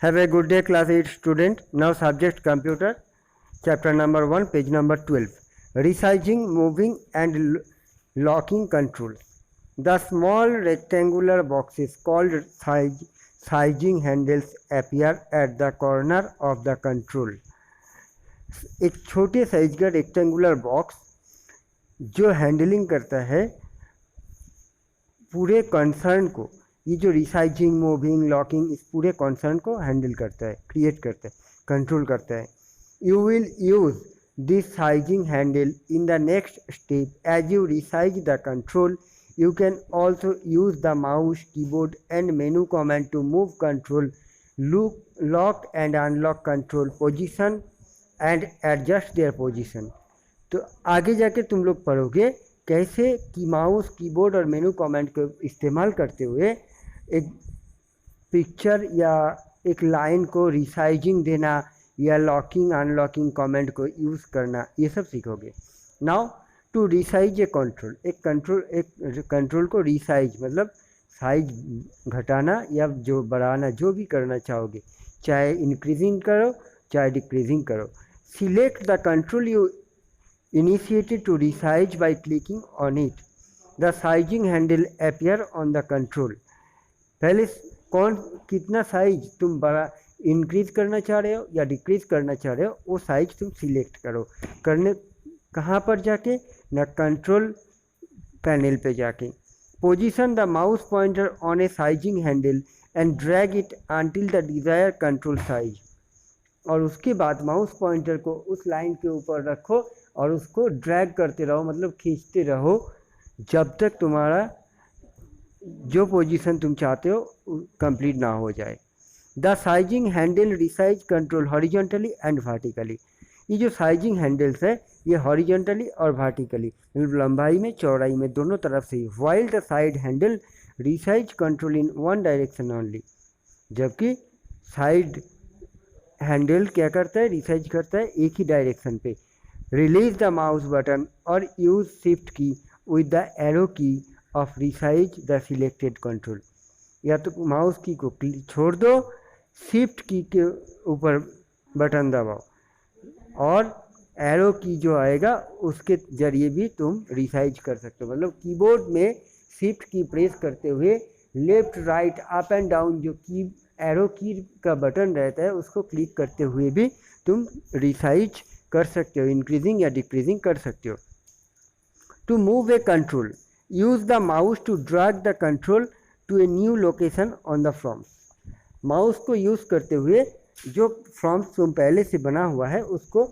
Have a good day, class 8 student. Now subject computer, chapter number 1, page number 12. Resizing, moving and locking control. The small rectangular boxes called sizing handles appear at the corner of the control. एक छोटे size का rectangular box जो handling करता है पूरे concern को, ये जो रिसाइजिंग, मूविंग, लॉकिंग, इस पूरे कंसर्न को हैंडल करता है, क्रिएट करता है, कंट्रोल करता है. You will use this sizing handle in the next step. As you resize the control, you can also use the mouse, keyboard and menu command to move control, lock and unlock control position and adjust their position. तो आगे जाके तुम लोग पढ़ोगे कैसे कि mouse, keyboard और मेनू command को इस्तेमाल करते हुए एक पिक्चर या एक लाइन को रिसाइजिंग देना या लॉकिंग अनलॉकिंग कमांड को यूज़ करना, ये सब सीखोगे. Now to resize a control, एक कंट्रोल को रिसाइज मतलब साइज घटाना या जो बढ़ाना, जो भी करना चाहोगे, चाहे इंक्रीजिंग करो चाहे डिक्रीजिंग करो. Select the control you initiated to resize by clicking on it. The sizing handle appear on the control. पहले कितना साइज तुम बड़ा इंक्रीज करना चाह रहे हो या डिक्रीज करना चाह रहे हो, वो साइज तुम सिलेक्ट करो. करने कहाँ पर जाके? न कंट्रोल पैनल पे जाके. Position the mouse pointer on A sizing handle and drag it until the desire control size. और उसके बाद माउस पॉइंटर को उस लाइन के ऊपर रखो और उसको ड्रैग करते रहो, मतलब खींचते रहो जब तक तुम्हारा जो पोजीशन तुम चाहते हो कंप्लीट ना हो जाए. The sizing handle resize control horizontally and vertically. ये जो साइजिंग हैंडल्स है ये हॉरिजॉन्टली और वर्टिकली, मतलब लंबाई में चौड़ाई में दोनों तरफ से ही. While the side handle resize control in one direction only. जबकि साइड हैंडल क्या करता है? रिसाइज करता है एक ही डायरेक्शन पे. रिलीज द माउस बटन और use shift key with the arrow key of resize the selected control. या तो माउस की को छोड़ दो, शिफ्ट की के ऊपर बटन दबाओ और एरो की जो आएगा उसके ज़रिए भी तुम रिसाइज कर सकते हो. मतलब कीबोर्ड में शिफ्ट की प्रेस करते हुए left, right, up and down जो की एरो की का बटन रहता है उसको क्लिक करते हुए भी तुम रिसाइज कर सकते हो, इंक्रीजिंग या डिक्रीजिंग कर सकते हो. To move a control, use the mouse to drag the control to a new location on the forms. Mouse को यूज़ करते हुए जो फ्रॉम्स तुम पहले से बना हुआ है उसको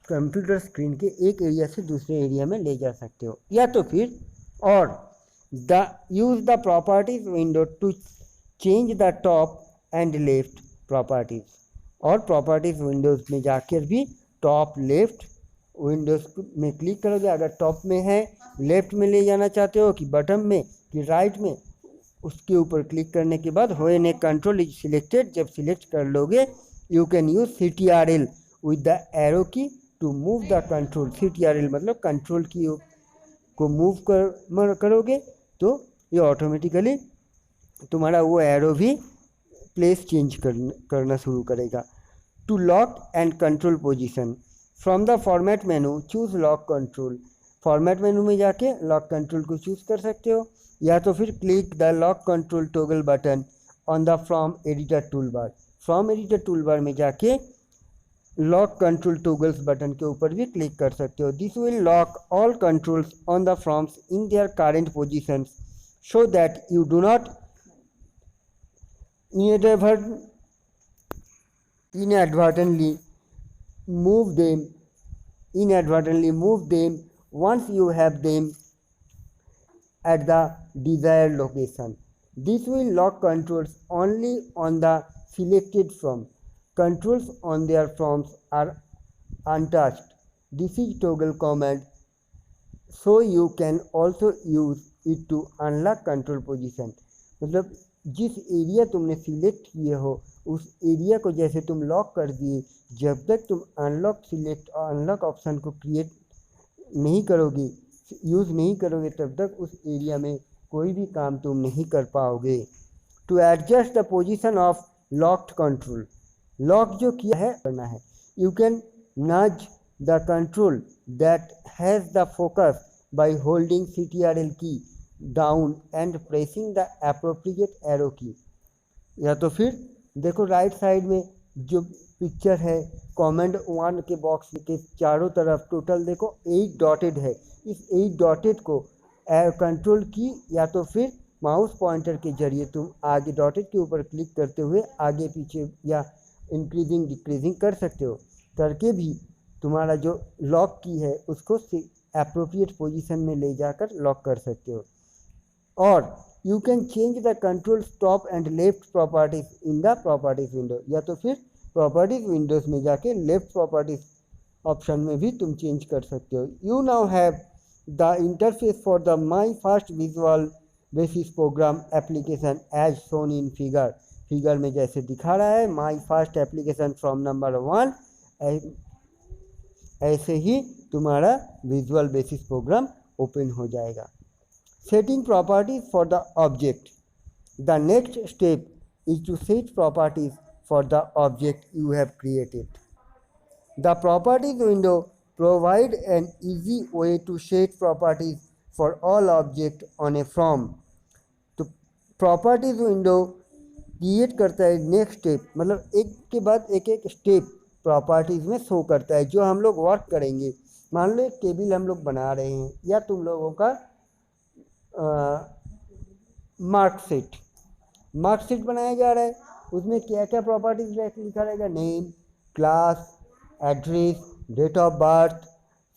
कंप्यूटर स्क्रीन के एक एरिया से दूसरे एरिया में ले जा सकते हो. या तो फिर और use the properties window to change the top and left properties. और प्रॉपर्टीज विंडोज में जाकर भी टॉप लेफ्ट विंडोज में क्लिक करोगे. अगर टॉप में है लेफ्ट में ले जाना चाहते हो कि बटन में कि राइट में, उसके ऊपर क्लिक करने के बाद when a control is selected, जब सिलेक्ट कर लोगे you can use CTRL with the arrow key to move the control. CTRL मतलब कंट्रोल की को मूव करोगे तो ये ऑटोमेटिकली तुम्हारा वो एरो भी प्लेस चेंज करना शुरू करेगा. To lock and control position, from the format menu choose lock control. Format menu में जाके लॉक कंट्रोल को चूज कर सकते हो. या तो फिर click the lock control toggle button on the from editor tool bar. From editor tool bar में जाके लॉक कंट्रोल टॉगल्स बटन के ऊपर भी क्लिक कर सकते हो. This will lock all controls on the firms in their current positions so that you do not inadvertently move them once you have them at the desired location. This will lock controls only on the selected from. Controls on their forms are untouched. This is toggle command, so you can also use it to unlock control position. मतलब जिस area तुमने select किए हो उस area को जैसे तुम lock कर दिए, जब तक तुम अनलॉक ऑप्शन को क्रिएट नहीं करोगे, यूज़ नहीं करोगे, तब तक उस एरिया में कोई भी काम तुम नहीं कर पाओगे. To adjust the position of locked control, lock जो किया है करना है। You can nudge the control that has the focus by holding CTRL key down and pressing the appropriate arrow key. या तो फिर देखो राइट साइड में जो पिक्चर है कमेंट 1 के बॉक्स के चारों तरफ टोटल देखो 8 डॉटेड है। इस 8 डॉटेड को कंट्रोल की या तो फिर माउस पॉइंटर के जरिए तुम आगे डॉटेड के ऊपर क्लिक करते हुए आगे पीछे या इंक्रीजिंग डिक्रीजिंग कर सकते हो। करके भी तुम्हारा जो लॉक की है उसको एप्रोप्रिएट पोजीशन में ले जाकर लॉक कर सकते हो। और you can change the control stop and left properties in the properties window, या तो फिर प्रॉपर्टीज विंडोज में जाके लेफ्ट प्रॉपर्टीज ऑप्शन में भी तुम चेंज कर सकते हो। You now have the interface for the my fast visual basic program application as shown in figure. Figure में जैसे दिखा रहा है my fast application from number 1, ऐसे ही तुम्हारा विजुअल बेसिस प्रोग्राम ओपन हो जाएगा। Setting properties for the object. The next step is to set properties for the object you have created. The properties window provides an easy way to set properties for all objects on a form. तो properties window create करता है next step, मतलब एक के बाद एक एक step properties में शो करता है जो हम लोग वर्क करेंगे। मान लो एक टेबल हम लोग बना रहे हैं या तुम लोगों का मार्कशीट बनाया जा रहा है, उसमें क्या क्या प्रॉपर्टीज लिखा रहेगा, name, class, address, date of birth,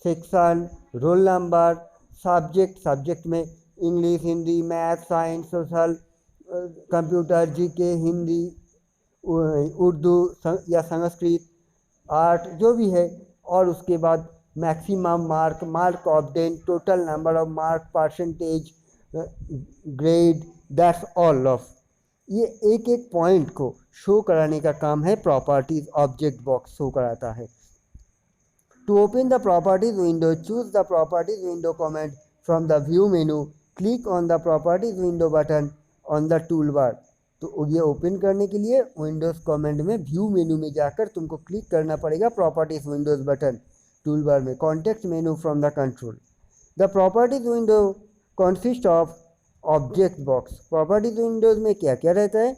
section, roll number, subject में English, Hindi, math, science, social, computer, GK, Hindi, Urdu या संस्कृत, आर्ट, जो भी है। और उसके बाद maximum mark obtain, total number of mark, percentage, grade, that's all of. ये एक एक पॉइंट को शो कराने का काम है प्रॉपर्टीज ऑब्जेक्ट बॉक्स शो कराता है। To open the properties window choose the properties window comment from the view menu, click on the properties window button on the tool bar. तो ये ओपन करने के लिए विंडोज कमेंट में view menu में जाकर तुमको क्लिक करना पड़ेगा properties windows button tool bar में, context menu from the control. The properties window consist of object box. Properties windows में क्या क्या रहता है,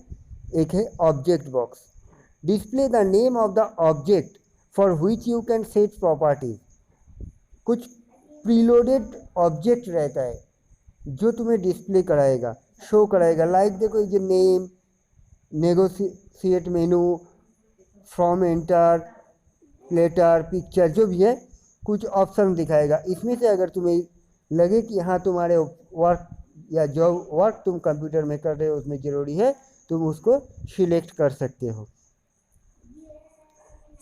एक है object box, display the name of the object for which you can set properties. कुछ preloaded object रहता है जो तुम्हें डिस्प्ले कराएगा, शो कराएगा। लाइक देखो ये name, negotiate menu, from enter, letter, picture, जो भी है कुछ ऑप्शन दिखाएगा। इसमें से अगर तुम्हें लगे कि हाँ तुम्हारे वर्क या जो वर्क तुम कंप्यूटर में कर रहे हो उसमें ज़रूरी है, तुम उसको सिलेक्ट कर सकते हो।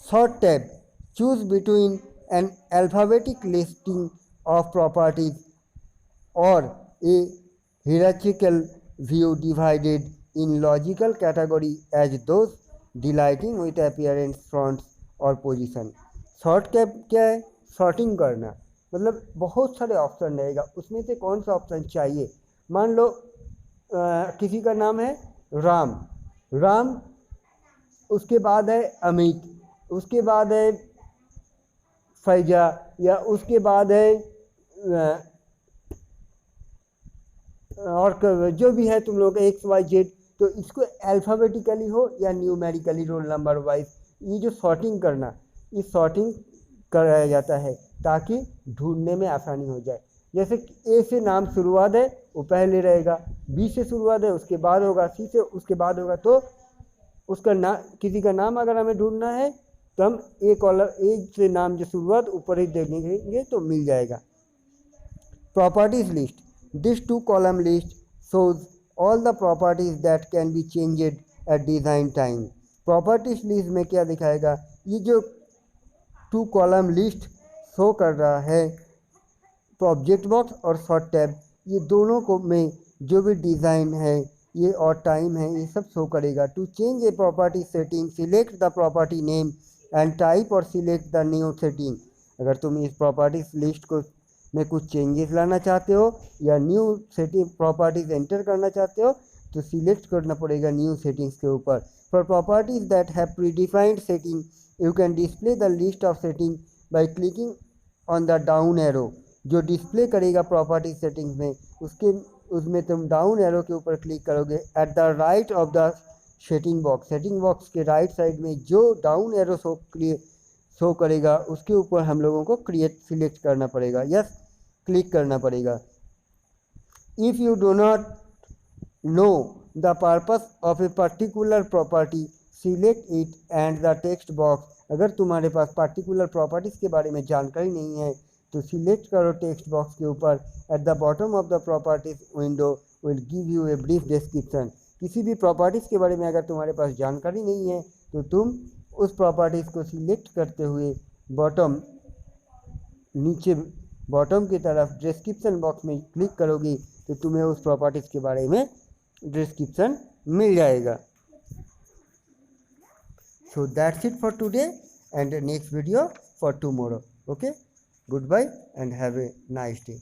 Short tab, choose between an alphabetic listing of properties और a hierarchical view divided in logical category as those delighting with appearance, fronts और पोजीशन। शॉर्ट टैब क्या है, शॉर्टिंग करना, मतलब बहुत सारे ऑप्शन रहेगा, उसमें से कौन सा ऑप्शन चाहिए। मान लो किसी का नाम है राम, उसके बाद है अमित, उसके बाद है फैजा, या उसके बाद है और जो भी है तुम लोग XYZ। तो इसको अल्फ़ाबेटिकली हो या न्यूमेरिकली रोल नंबर वाइज, ये जो शॉर्टिंग करना, ये शॉर्टिंग कराया जाता है ताकि ढूंढने में आसानी हो जाए। जैसे ए से नाम शुरुआत है वो पहले रहेगा, बी से शुरुआत है उसके बाद होगा, सी से उसके बाद होगा। तो उसका नाम, किसी का नाम अगर हमें ढूंढना है तो हम ए कॉलम ए से नाम जो शुरुआत ऊपर ही देखेंगे तो मिल जाएगा। Properties list, this 2 column list shows all the properties that can be changed at design time। Properties list में क्या दिखाएगा, ये जो 2 column लिस्ट शो कर रहा है तो ऑब्जेक्ट बॉक्स और शॉर्ट टैब, ये दोनों को में जो भी डिज़ाइन है ये और टाइम है ये सब शो करेगा। To change a property setting select the property name and type or select the new setting. अगर तुम इस प्रॉपर्टीज लिस्ट को में कुछ चेंजेस लाना चाहते हो या न्यू सेटिंग प्रॉपर्टीज एंटर करना चाहते हो तो सिलेक्ट करना पड़ेगा न्यू सेटिंग्स के ऊपर। For properties that have predefined setting you can display the list of setting bye clicking on the down arrow. जो डिस्प्ले करेगा प्रॉपर्टी सेटिंग्स में उसमें तुम डाउन एरो के ऊपर क्लिक करोगे at the right of the setting box के right side में जो डाउन एरो शो करेगा उसके ऊपर हम लोगों को सिलेक्ट करना पड़ेगा, यस क्लिक करना पड़ेगा। If you do not know the purpose of a particular property select it and the text box. अगर तुम्हारे पास पर्टिकुलर प्रॉपर्टीज़ के बारे में जानकारी नहीं है तो सिलेक्ट करो टेक्स्ट बॉक्स के ऊपर। At the bottom of the properties window will give U a brief description. किसी भी प्रॉपर्टीज़ के बारे में अगर तुम्हारे पास जानकारी नहीं है तो तुम उस प्रॉपर्टीज़ को सिलेक्ट करते हुए नीचे बॉटम की तरफ डिस्क्रिप्शन बॉक्स में क्लिक करोगी तो तुम्हें उस प्रॉपर्टीज़ के बारे में डिस्क्रिप्शन मिल जाएगा। So that's it for today and next video for tomorrow. Okay, goodbye and have a nice day.